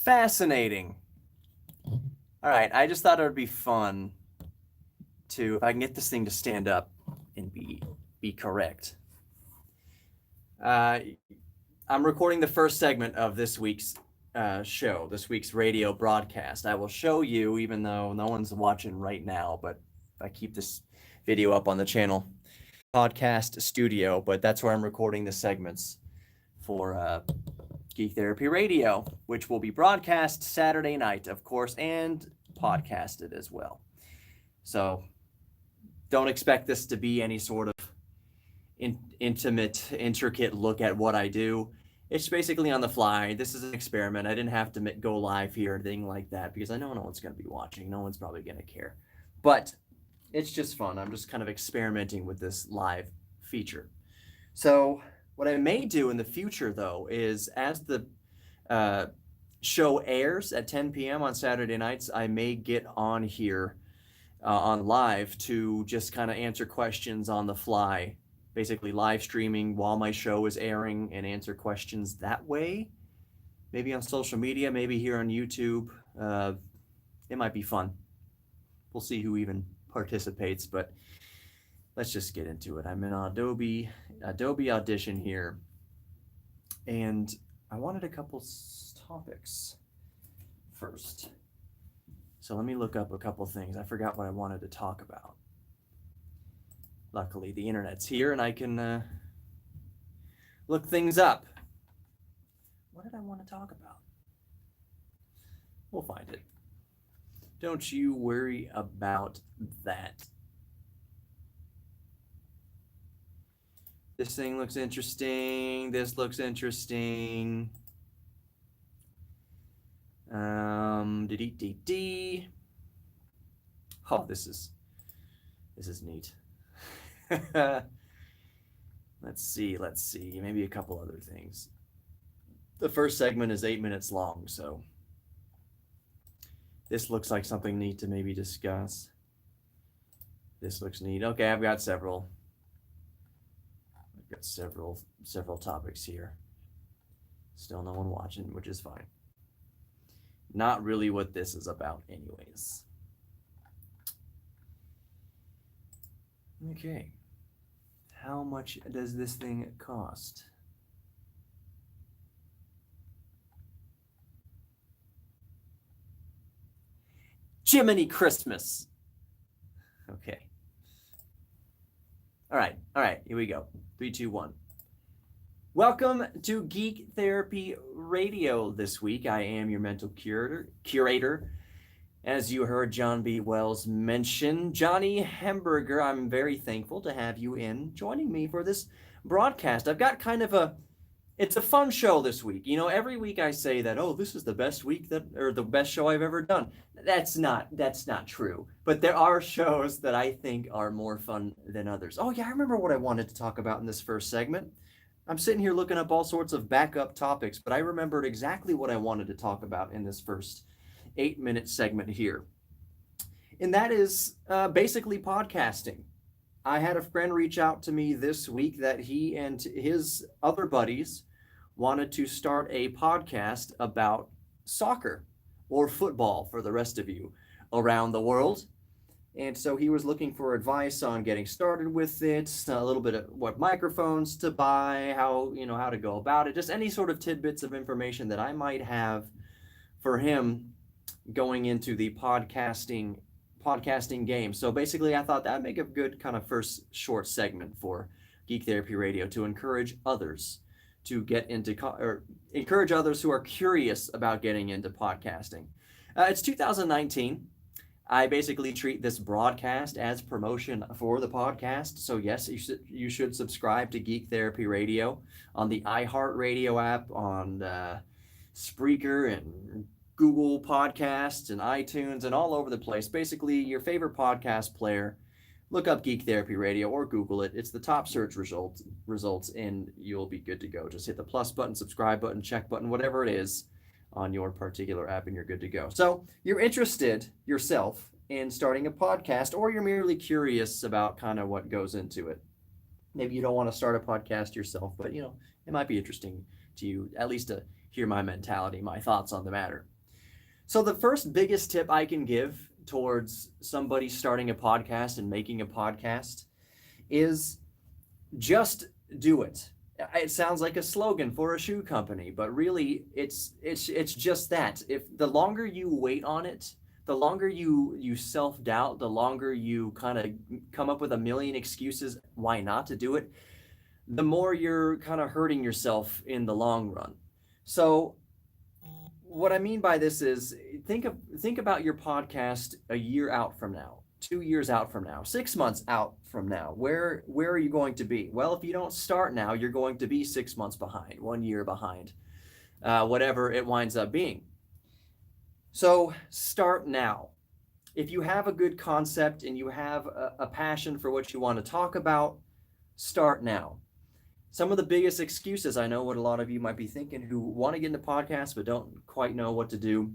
Fascinating. All right, I just thought it would be fun to, if I can get this thing to stand up and be correct. I'm recording the first segment of this week's show, this week's radio broadcast. I will show you, even though no one's watching right now, but I keep this video up on the channel, podcast studio, but that's where I'm recording the segments for Geek Therapy Radio, which will be broadcast Saturday night, of course, and podcasted as well. So don't expect this to be any sort of intricate look at what I do. It's basically on the fly. This is an experiment. I didn't have to go live here or anything like that because I know no one's going to be watching. No one's probably going to care. But it's just fun. I'm just kind of experimenting with this live feature. So what I may do in the future, though, is as the show airs at 10 p.m. on Saturday nights, I may get on here on live to just kind of answer questions on the fly, basically live streaming while my show is airing and answer questions that way. Maybe on social media, maybe here on YouTube. It might be fun. We'll see who even participates, but let's just get into it. I'm in Adobe Audition here, and I wanted a couple topics first. So let me look up a couple things. I forgot what I wanted to talk about. Luckily, the internet's here, and I can look things up. What did I want to talk about? We'll find it. Don't you worry about that. This thing looks interesting. This looks interesting. Oh, this is neat. Let's see. Maybe a couple other things. The first segment is 8 minutes long, so this looks like something neat to maybe discuss. This looks neat. Okay, I've got several topics here. Still no one watching, which is fine. Not really what this is about anyways. Okay. How much does this thing cost? Jiminy Christmas. Okay. All right, here we go. 3, 2, 1. Welcome to Geek Therapy Radio this week. I am your mental curator. As you heard John B. Wells mention, Johnny Hemberger, I'm very thankful to have you in joining me for this broadcast. I've got kind of it's a fun show this week. You know, every week I say that, oh, this is the best week or the best show I've ever done. That's not true. But there are shows that I think are more fun than others. Oh yeah, I remember what I wanted to talk about in this first segment. I'm sitting here looking up all sorts of backup topics, but I remembered exactly what I wanted to talk about in this first 8-minute segment here. And that is basically podcasting. I had a friend reach out to me this week that he and his other buddies wanted to start a podcast about soccer or football for the rest of you around the world. And so he was looking for advice on getting started with it, a little bit of what microphones to buy, how to go about it, just any sort of tidbits of information that I might have for him going into the podcasting game. So basically, I thought that'd make a good kind of first short segment for Geek Therapy Radio to encourage others to get into, or encourage others who are curious about getting into podcasting. It's 2019. I basically treat this broadcast as promotion for the podcast. So yes, you should subscribe to Geek Therapy Radio on the iHeartRadio app, on Spreaker and Google Podcasts and iTunes and all over the place. Basically, your favorite podcast player, look up Geek Therapy Radio or Google it. It's the top search results, and you'll be good to go. Just hit the plus button, subscribe button, check button, whatever it is on your particular app, and you're good to go. So you're interested yourself in starting a podcast, or you're merely curious about kind of what goes into it. Maybe you don't want to start a podcast yourself, but it might be interesting to you, at least to hear my mentality, my thoughts on the matter. So the first biggest tip I can give towards somebody starting a podcast and making a podcast is just do it. It sounds like a slogan for a shoe company, but really it's just that. If the longer you wait on it, the longer you self-doubt, the longer you kind of come up with a million excuses why not to do it, the more you're kind of hurting yourself in the long run. So what I mean by this is think about your podcast a year out from now, 2 years out from now, 6 months out from now. Where are you going to be? Well, if you don't start now, you're going to be 6 months behind, 1 year behind, whatever it winds up being. So start now. If you have a good concept and you have a passion for what you want to talk about, start now. Some of the biggest excuses, I know what a lot of you might be thinking who want to get into podcasts but don't quite know what to do.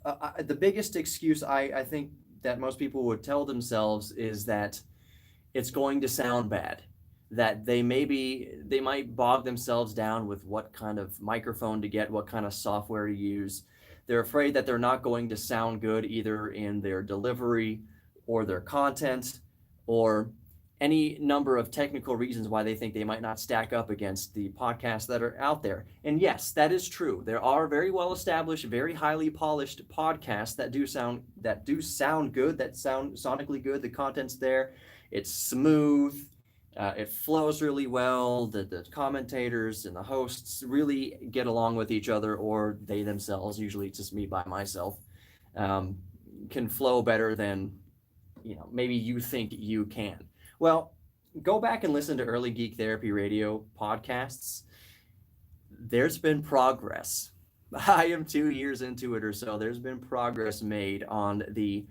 The biggest excuse I think that most people would tell themselves is that it's going to sound bad, that they might bog themselves down with what kind of microphone to get, what kind of software to use. They're afraid that they're not going to sound good either in their delivery or their content, or any number of technical reasons why they think they might not stack up against the podcasts that are out there. And yes, that is true. There are very well established, very highly polished podcasts that do sound good, that sound sonically good. The content's there. It's smooth. It flows really well. The commentators and the hosts really get along with each other, or they themselves, usually it's just me by myself, can flow better than maybe you think you can. Well, go back and listen to early Geek Therapy Radio podcasts. There's been progress. I am 2 years into it or so. There's been progress made on the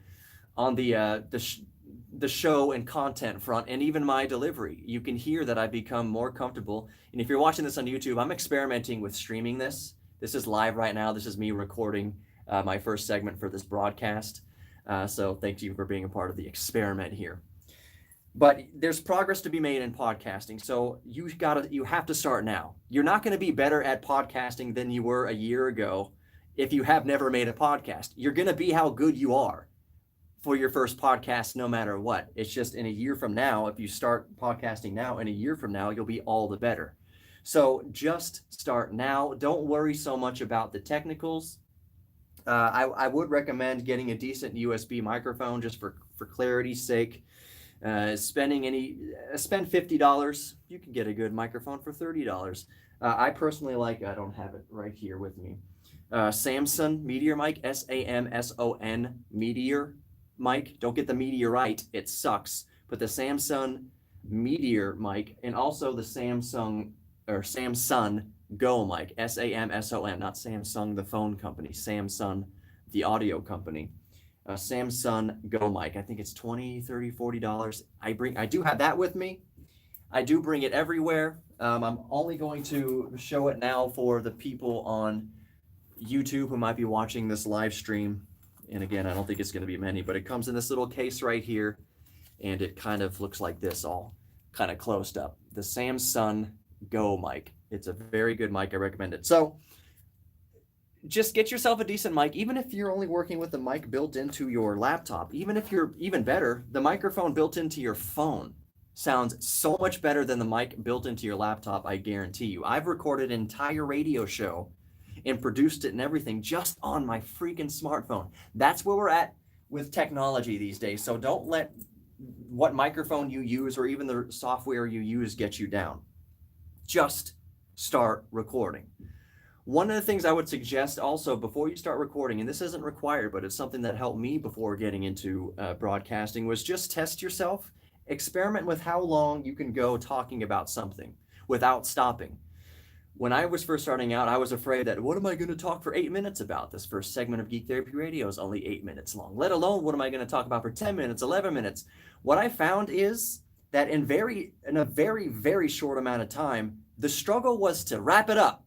show and content front, and even my delivery. You can hear that I've become more comfortable. And if you're watching this on YouTube, I'm experimenting with streaming this. This is live right now. This is me recording my first segment for this broadcast. So thank you for being a part of the experiment here. But there's progress to be made in podcasting. So you have to start now. You're not going to be better at podcasting than you were a year ago if you have never made a podcast. You're going to be how good you are for your first podcast, no matter what. It's just in a year from now, if you start podcasting now, in a year from now, you'll be all the better. So just start now. Don't worry so much about the technicals. I would recommend getting a decent USB microphone just for clarity's sake. Spend $50. You can get a good microphone for $30. I personally I don't have it right here with me. Samson Meteor mic, Samson Meteor mic. Don't get the Meteorite, it sucks. But the Samsung Meteor mic, and also the Samsung Go mic, Samson, not Samsung the phone company, Samsung the audio company. Samsung Go mic. I think it's $20, $30, $40. I do have that with me. I do bring it everywhere. I'm only going to show it now for the people on YouTube who might be watching this live stream. And again, I don't think it's going to be many, but it comes in this little case right here, and it kind of looks like this, all kind of closed up. The Samsung Go mic. It's a very good mic. I recommend it. So just get yourself a decent mic, even if you're only working with the mic built into your laptop. Even if you're even better, the microphone built into your phone sounds so much better than the mic built into your laptop, I guarantee you. I've recorded an entire radio show and produced it and everything just on my freaking smartphone. That's where we're at with technology these days. So don't let what microphone you use or even the software you use get you down. Just start recording. One of the things I would suggest also before you start recording, and this isn't required, but it's something that helped me before getting into broadcasting, was just test yourself. Experiment with how long you can go talking about something without stopping. When I was first starting out, I was afraid that, what am I going to talk for 8 minutes about? This first segment of Geek Therapy Radio is only 8 minutes long, let alone what am I going to talk about for 10 minutes, 11 minutes? What I found is that in a very, very short amount of time, the struggle was to wrap it up,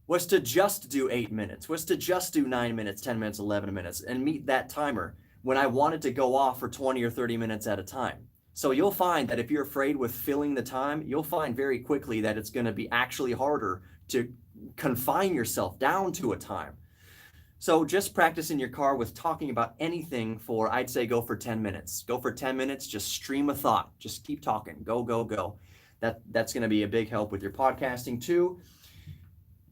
was to just do 8 minutes, was to just do 9 minutes, 10 minutes, 11 minutes, and meet that timer when I wanted to go off for 20 or 30 minutes at a time. So you'll find that if you're afraid with filling the time, you'll find very quickly that it's going to be actually harder to confine yourself down to a time. So just practice in your car with talking about anything for, I'd say, go for 10 minutes. Go for 10 minutes, just stream a thought. Just keep talking. Go, go, go. That's going to be a big help with your podcasting too.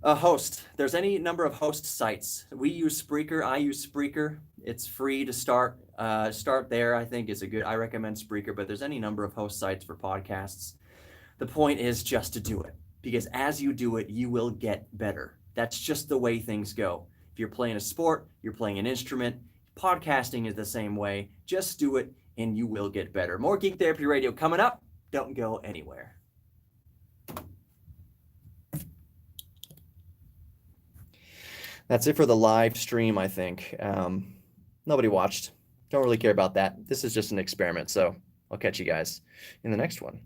A host. There's any number of host sites. We use Spreaker. I use Spreaker. It's free to start. Start there. I think is a good. I recommend Spreaker, but there's any number of host sites for podcasts. The point is just to do it, because as you do it, you will get better. That's just the way things go. If you're playing a sport, you're playing an instrument, podcasting is the same way. Just do it and you will get better. More Geek Therapy Radio coming up. Don't go anywhere. That's it for the live stream, I think. Nobody watched. Don't really care about that. This is just an experiment, so I'll catch you guys in the next one.